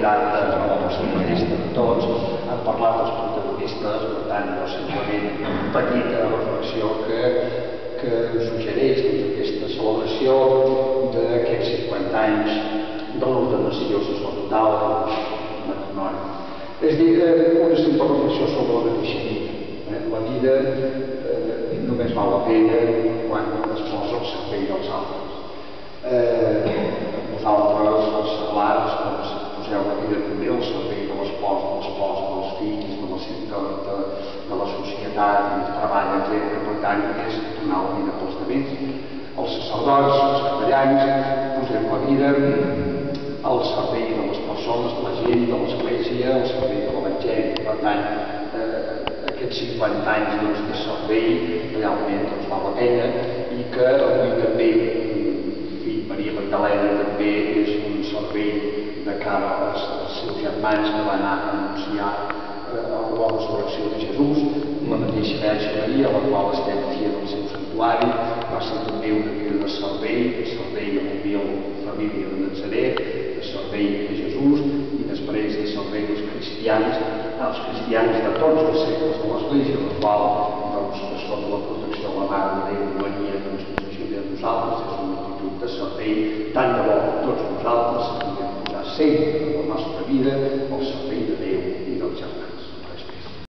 solidaritat personalista de tots, han parlat dels protagonistes, per tant, simplement una petita reflexió que suggereix aquesta celebració d'aquests 50 anys de l'ordenació sacerdotal del matrimoni. És a dir, una simple reflexió sobre la mateixa vida. La vida només val la pena quan es posa al servei dels altres. Vosaltres, els seglars, poseu la vida també al servei de l'esposa, dels fills, de la societat, del treball, etc. Per tant, és donar la vida pels altres. Els sacerdots, els capellans, posem la vida al servei de les persones, de la gent, de l'Església, al servei de l'Evangeli. Per tant, aquests 50 anys de servei realment val la pena i que avui també, Maria Magdalena també és un servei de cara als seus germans que van anar a anunciar la resurrecció de Jesús. La mateixa Verge Maria, a la qual estem fent el seu santuari, va ser també una vida de servei a la humil família de Natzaret, de servei a Jesús i després de servei als cristians de tots els segles de l'Església, el qual són la protecció de la Mare de Déu, Maria,